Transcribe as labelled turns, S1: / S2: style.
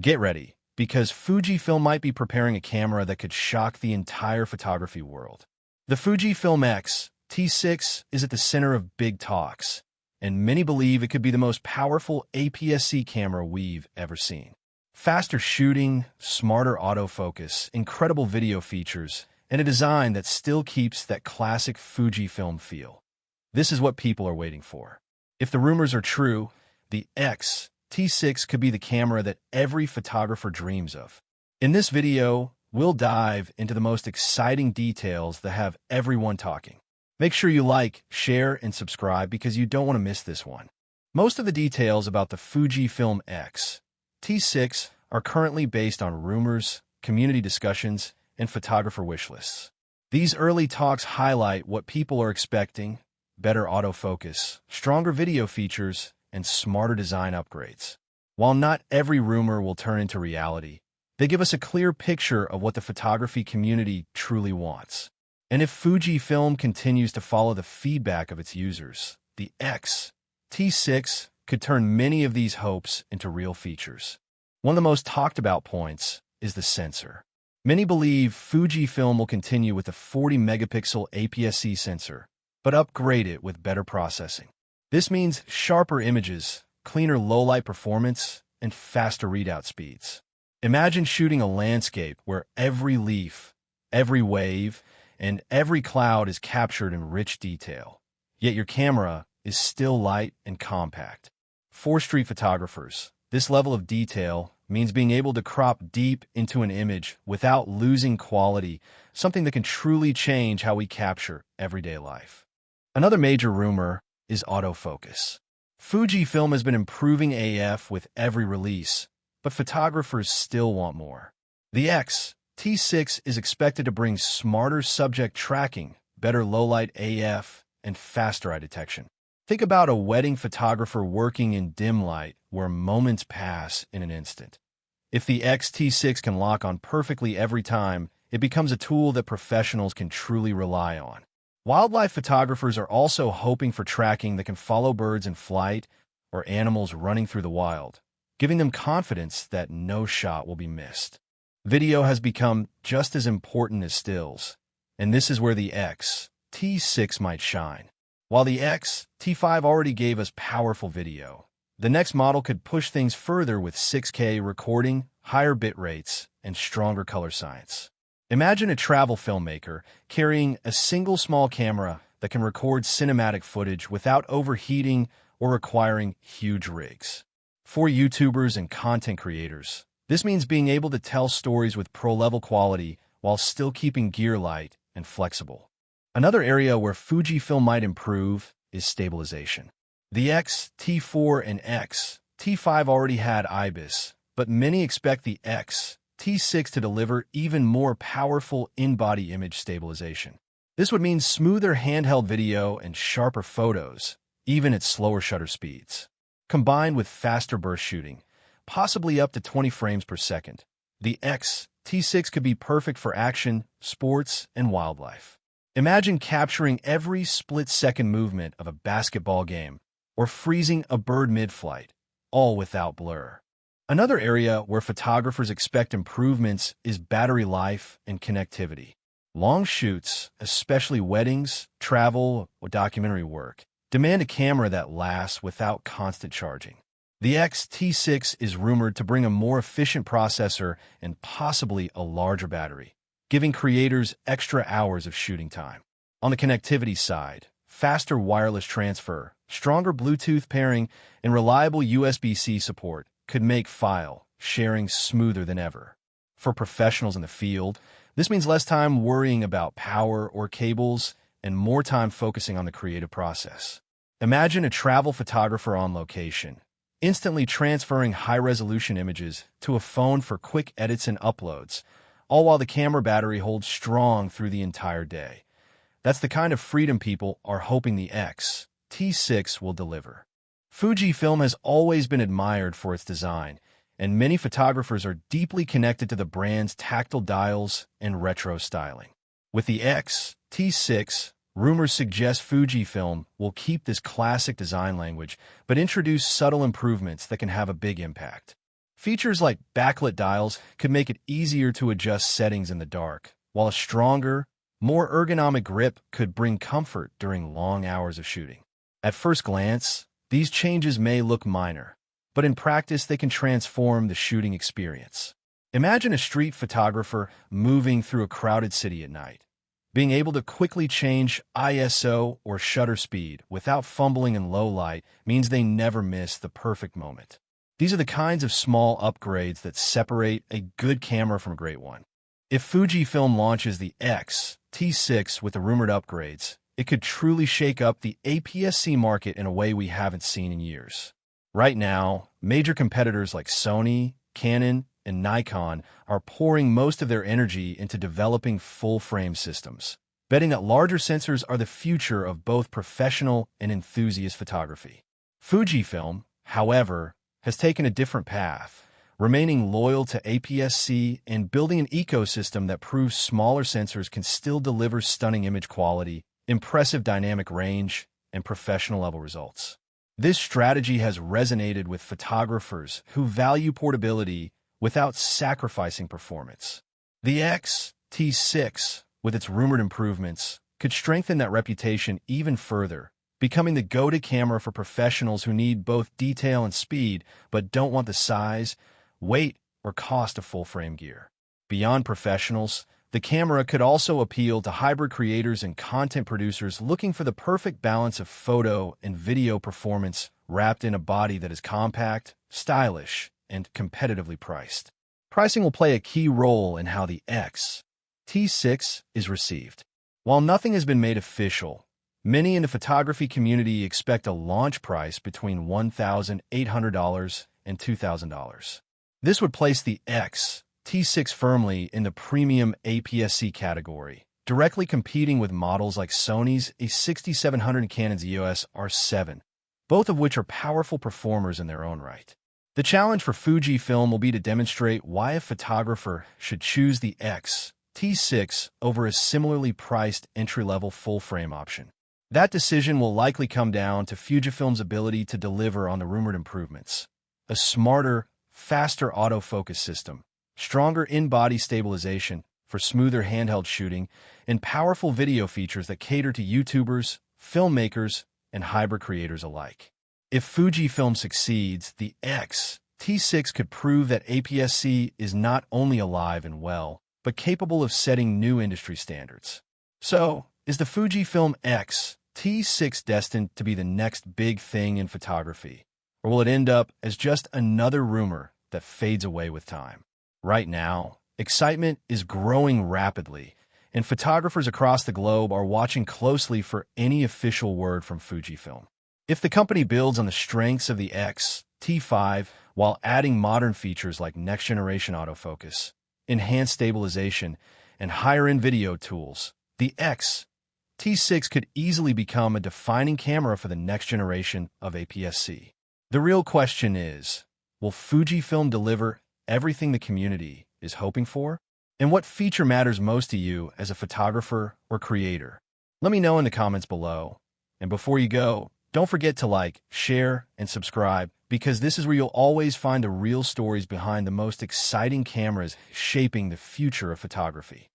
S1: Get ready, because Fujifilm might be preparing a camera that could shock the entire photography world. The Fujifilm X-T6 is at the center of big talks, and many believe it could be the most powerful APS-C camera we've ever seen. Faster shooting, smarter autofocus, incredible video features, and a design that still keeps that classic Fujifilm feel. This is what people are waiting for. If the rumors are true, the X-T6 could be the camera that every photographer dreams of. In this video, we'll dive into the most exciting details that have everyone talking. Make sure you like, share, and subscribe because you don't want to miss this one. Most of the details about the Fujifilm X-T6 are currently based on rumors, community discussions, and photographer wish lists. These early talks highlight what people are expecting: better autofocus, stronger video features, and smarter design upgrades. While not every rumor will turn into reality, they give us a clear picture of what the photography community truly wants. And if Fujifilm continues to follow the feedback of its users, the X-T6 could turn many of these hopes into real features. One of the most talked about points is the sensor. Many believe Fujifilm will continue with the 40-megapixel APS-C sensor, but upgrade it with better processing. This means sharper images, cleaner low-light performance, and faster readout speeds. Imagine shooting a landscape where every leaf, every wave, and every cloud is captured in rich detail, yet your camera is still light and compact. For street photographers, this level of detail means being able to crop deep into an image without losing quality, something that can truly change how we capture everyday life. Another major rumor is autofocus. Fujifilm has been improving AF with every release, but photographers still want more. The X-T6 is expected to bring smarter subject tracking, better low-light AF, and faster eye detection. Think about a wedding photographer working in dim light where moments pass in an instant. If the X-T6 can lock on perfectly every time, it becomes a tool that professionals can truly rely on. Wildlife photographers are also hoping for tracking that can follow birds in flight or animals running through the wild, giving them confidence that no shot will be missed. Video has become just as important as stills, and this is where the X-T6 might shine. While the X-T5 already gave us powerful video, the next model could push things further with 6K recording, higher bit rates, and stronger color science. Imagine a travel filmmaker carrying a single small camera that can record cinematic footage without overheating or requiring huge rigs. For YouTubers and content creators, this means being able to tell stories with pro-level quality while still keeping gear light and flexible. Another area where Fujifilm might improve is stabilization. The X-T4 and X-T5 already had IBIS, but many expect the X-T6 to deliver even more powerful in-body image stabilization. This would mean smoother handheld video and sharper photos, even at slower shutter speeds. Combined with faster burst shooting, possibly up to 20 frames per second, the X-T6 could be perfect for action, sports, and wildlife. Imagine capturing every split-second movement of a basketball game or freezing a bird mid-flight, all without blur. Another area where photographers expect improvements is battery life and connectivity. Long shoots, especially weddings, travel, or documentary work, demand a camera that lasts without constant charging. The X-T6 is rumored to bring a more efficient processor and possibly a larger battery, giving creators extra hours of shooting time. On the connectivity side, faster wireless transfer, stronger Bluetooth pairing, and reliable USB-C support could make file sharing smoother than ever. For professionals in the field, this means less time worrying about power or cables and more time focusing on the creative process. Imagine a travel photographer on location, instantly transferring high-resolution images to a phone for quick edits and uploads, all while the camera battery holds strong through the entire day. That's the kind of freedom people are hoping the X-T6 will deliver. Fujifilm has always been admired for its design, and many photographers are deeply connected to the brand's tactile dials and retro styling. With the X-T6, rumors suggest Fujifilm will keep this classic design language, but introduce subtle improvements that can have a big impact. Features like backlit dials could make it easier to adjust settings in the dark, while a stronger, more ergonomic grip could bring comfort during long hours of shooting. At first glance, these changes may look minor, but in practice they can transform the shooting experience. Imagine a street photographer moving through a crowded city at night. Being able to quickly change ISO or shutter speed without fumbling in low light means they never miss the perfect moment. These are the kinds of small upgrades that separate a good camera from a great one. If Fujifilm launches the X-T6 with the rumored upgrades, it could truly shake up the APS-C market in a way we haven't seen in years. Right now, major competitors like Sony, Canon, and Nikon are pouring most of their energy into developing full-frame systems, betting that larger sensors are the future of both professional and enthusiast photography. Fujifilm, however, has taken a different path, remaining loyal to APS-C and building an ecosystem that proves smaller sensors can still deliver stunning image quality, impressive dynamic range, and professional-level results. This strategy has resonated with photographers who value portability without sacrificing performance. The X-T6, with its rumored improvements, could strengthen that reputation even further, becoming the go-to camera for professionals who need both detail and speed but don't want the size, weight, or cost of full-frame gear. Beyond professionals, the camera could also appeal to hybrid creators and content producers looking for the perfect balance of photo and video performance wrapped in a body that is compact, stylish, and competitively priced. Pricing will play a key role in how the X-T6 is received. While nothing has been made official, many in the photography community expect a launch price between $1,800 and $2,000. This would place the X-T6 firmly in the premium APS-C category, directly competing with models like Sony's A6700 and Canon's EOS R7, both of which are powerful performers in their own right. The challenge for Fujifilm will be to demonstrate why a photographer should choose the X-T6 over a similarly priced entry-level full-frame option. That decision will likely come down to Fujifilm's ability to deliver on the rumored improvements: a smarter, faster autofocus system, stronger in-body stabilization for smoother handheld shooting, and powerful video features that cater to YouTubers, filmmakers, and hybrid creators alike. If Fujifilm succeeds, the X-T6 could prove that APS-C is not only alive and well, but capable of setting new industry standards. So, is the Fujifilm X-T6 destined to be the next big thing in photography? Or will it end up as just another rumor that fades away with time? Right now, excitement is growing rapidly, and photographers across the globe are watching closely for any official word from Fujifilm. If the company builds on the strengths of the X-T5 while adding modern features like next-generation autofocus, enhanced stabilization, and higher-end video tools, the X-T6 could easily become a defining camera for the next generation of APS-C. The real question is, will Fujifilm deliver everything the community is hoping for? And what feature matters most to you as a photographer or creator? Let me know in the comments below. And before you go, don't forget to like, share, and subscribe, because this is where you'll always find the real stories behind the most exciting cameras shaping the future of photography.